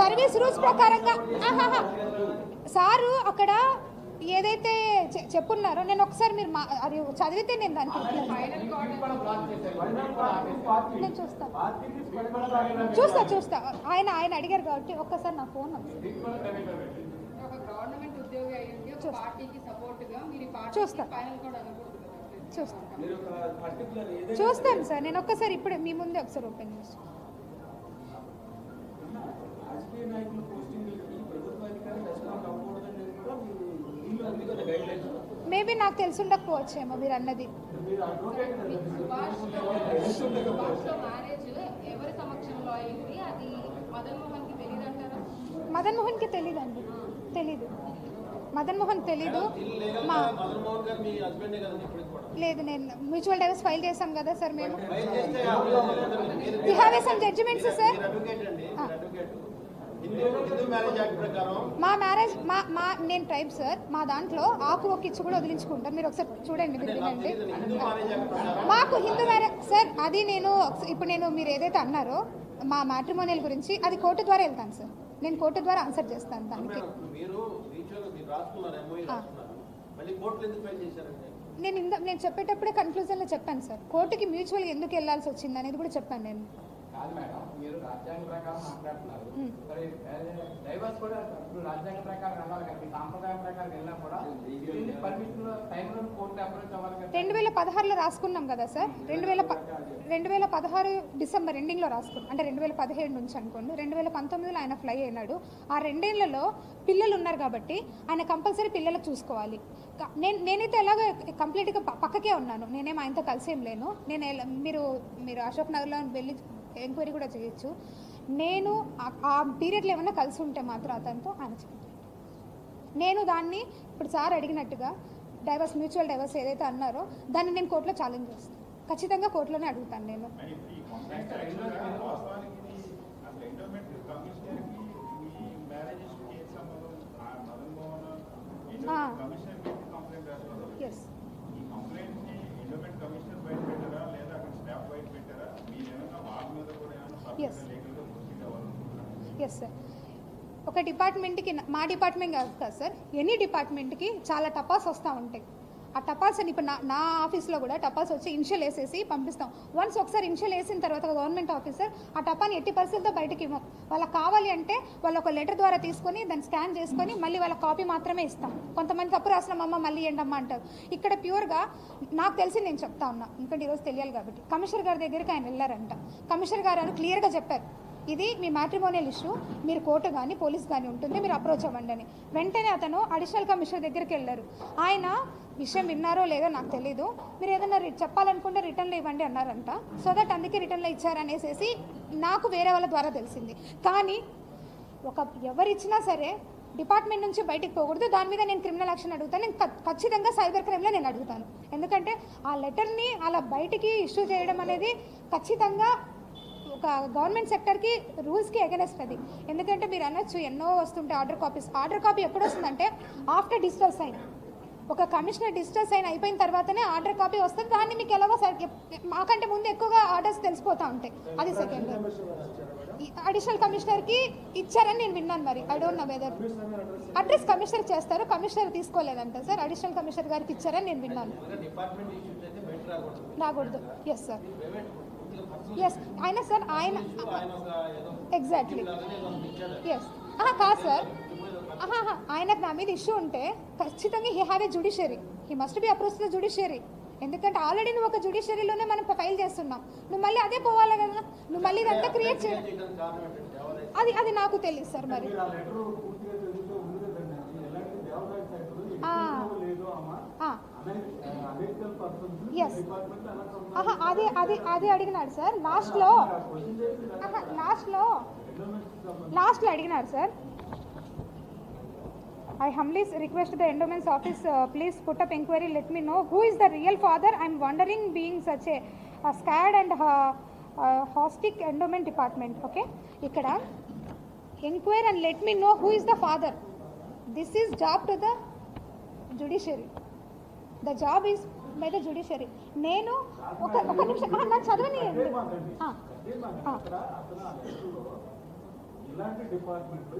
Service rules ప్రకారంగా sir అక్కడ ఏదైతే చెప్పున్నారో నేను ఒకసారి మీరు అది చదివితే నేను దానికి నేను చూస్తా ఆయన అడిగారు కాబట్టి ఒక్కసారి నా ఫోన్ చూస్తాను సార్. నేను ఒక్కసారి ఇప్పుడు మీ ముందే ఒకసారి ఓపెన్ చేస్తాను. మేబీ నాకు తెలిసి ఉండకపోవచ్చేమో మీరు అన్నది. మదన్ మోహన్కి తెలీదండి, తెలీదు. మదన్ మోహన్ తెలీదు. లేదు, నేను మ్యూచువల్ డైవర్స్ ఫైల్ చేశాం కదా సార్. మేము జడ్జిమెంట్స్ సార్. మా మ్యారేజ్ నేను ట్రైబ్ సార్. మా దాంట్లో ఆకు ఒక ఇచ్చి కూడా వదిలించుకుంటాం. మీరు ఒకసారి చూడండి, మీరు వినండి. మాకు హిందూ మ్యారేజ్ సార్. అది ఇప్పుడు మీరు ఏదైతే అన్నారో మా మ్యాట్రిమోనియల్ గురించి, అది కోర్టు ద్వారా వెళ్తాను సార్. నేను కోర్టు ద్వారా ఆన్సర్ చేస్తాను దానికి. నేను చెప్పేటప్పుడే కన్క్లూజన్లో చెప్పాను సార్. కోర్టుకి మ్యూచువల్గా ఎందుకు వెళ్ళాల్సి వచ్చింది అనేది కూడా చెప్పాను నేను. కాదు మేడం, మీరు రాజ్యాంగ ప్రకారం మాట్లాడుతున్నారు. డైవర్స్ కూడా రాజ్యాంగ ప్రకారం వెళ్ళాలి కదా, సాంప్రదాయం ప్రకారం వెళ్ళినా కూడా పర్మిషన్ టైంలో కోర్టు అప్రోచ్ అవ్వాలి కదా. 2016లో రాసుకున్నాం కదా సార్. 2016 డిసెంబర్ ఎండింగ్లో రాసుకున్నాం. అంటే 2017 నుంచి అనుకోండి. 2019లో ఆయన ఫ్లై అయినాడు. ఆ 2 ఏళ్లలో పిల్లలు ఉన్నారు కాబట్టి ఆయన కంపల్సరీ పిల్లలకు చూసుకోవాలి. నేనైతే ఎలాగో కంప్లీట్గా పక్కకే ఉన్నాను. నేనేం ఆయనతో కలిసేం లేను. మీరు అశోక్ నగర్లో వెళ్ళి ఎంక్వైరీ కూడా చేయొచ్చు. నేను ఆ పీరియడ్లో ఏమైనా కలిసి ఉంటే మాత్రం అతనితో ఆయన చెప్పండి. నేను దాన్ని ఇప్పుడు సార్ అడిగినట్టుగా మ్యూచువల్ డైవర్స్ ఏదైతే అన్నారో దాన్ని నేను కోర్టులో ఛాలెంజ్ చేస్తాను. ఖచ్చితంగా కోర్టులోనే అడుగుతాను నేను. Yes sir. ఒక డిపార్ట్మెంట్కి, మా డిపార్ట్మెంట్ కాదు కదా సార్, ఎనీ డిపార్ట్మెంట్కి చాలా టపాస్ వస్తూ ఉంటాయి. ఆ టపాస్ అని ఇప్పుడు నా ఆఫీస్లో కూడా టపాస్ వచ్చి ఇనిషియల్ వేసేసి పంపిస్తాం. వన్స్ ఒకసారి ఇనిషియల్ వేసిన తర్వాత గవర్నమెంట్ ఆఫీసర్ ఆ టపాని ఎట్టి పరిస్థితుల్లో బయటకి ఇవ్వం. వాళ్ళకి కావాలి అంటే వాళ్ళు ఒక లెటర్ ద్వారా తీసుకొని దాన్ని స్కాన్ చేసుకొని మళ్ళీ వాళ్ళ కాపీ మాత్రమే ఇస్తాం. కొంతమంది తప్పు రాసినామమ్మ మళ్ళీ ఏంటమ్మా అంటారు. ఇక్కడ ప్యూర్గా నాకు తెలిసి నేను చెప్తా ఉన్నా, ఎందుకంటే ఈరోజు తెలియాలి కాబట్టి. కమిషనర్ గారి దగ్గరికి ఆయన వెళ్ళారంట. కమిషనర్ గారు అని క్లియర్గా చెప్పారు, ఇది మీ మ్యాట్రిమోనియల్ ఇష్యూ, మీరు కోర్టు కానీ పోలీస్ కానీ ఉంటుంది, మీరు అప్రోచ్ అవ్వండి అని. వెంటనే అతను అడిషనల్ కమిషనర్ దగ్గరికి వెళ్ళారు. ఆయన విషయం విన్నారో లేదో నాకు తెలీదు, మీరు ఏదైనా చెప్పాలనుకుంటే రిటర్న్లో ఇవ్వండి అన్నారంట. సో దట్ అందుకే రిటర్న్లో ఇచ్చారనేసి నాకు వేరే వాళ్ళ ద్వారా తెలిసింది. కానీ ఎవరిచ్చినా సరే డిపార్ట్మెంట్ నుంచి బయటికి పోకూడదు. దాని మీద నేను క్రిమినల్ యాక్షన్ అడుగుతాను. నేను ఖచ్చితంగా సైబర్ క్రైమ్లో నేను అడుగుతాను. ఎందుకంటే ఆ లెటర్ని అలా బయటికి ఇష్యూ చేయడం అనేది ఖచ్చితంగా ఒక గవర్నమెంట్ సెక్టర్కి రూల్స్కి అగెనెస్ట్ అది. ఎందుకంటే మీరు అనొచ్చు ఎన్నో వస్తుంటే ఆర్డర్ కాపీస్. ఆర్డర్ కాపీ ఎప్పుడు వస్తుందంటే ఆఫ్టర్ డిజిటల్ సైన్. ఒక కమిషనర్ డిజిటల్ సైన్ అయిపోయిన తర్వాతనే ఆర్డర్ కాపీ వస్తుంది. దాన్ని మీకు ఎలాగో మాకంటే ముందు ఎక్కువగా ఆర్డర్స్ తెలిసిపోతూ ఉంటాయి. అది సెకండ్. అడిషనల్ కమిషనర్కి ఇచ్చారని నేను విన్నాను. మరి I don't know whether address commissioner చేస్తారు, కమిషనర్ తీసుకోలేదంట సార్. అడిషనల్ కమిషనర్ గారికి ఇచ్చారని నేను విన్నాను. రాకూడదు. Yes sir, yes. ఆయన సార్ ఆయన ఎగ్జాక్ట్లీ ఎస్. కాదు సార్, ఆయనకు నా మీద ఇష్యూ ఉంటే ఖచ్చితంగా he have a judiciary. He must be approach the judiciary. ఎందుకంటే ఆల్రెడీ నువ్వు ఒక జ్యుడిషియరీలోనే మనం ఫైల్ చేస్తున్నాం. నువ్వు మళ్ళీ అదే పోవాలి కదా, నువ్వు మళ్ళీ ఇదంతా క్రియేట్ చేయాలి. అది నాకు తెలియదు సార్. మరి ఎస్, అది అడిగినాడు సార్. లాస్ట్లో అడిగినాడు sir. I humbly request the endowments office, please put up inquiry, let me know who is the real father. I am wondering being such a scared and hostic endowment department. Okay, ikkada inquire and let me know who is the father. This is job to the judiciary. The job is by the judiciary. నేను ఒక నిమిషం నాకు చదవనియండి. ఇలాంటి department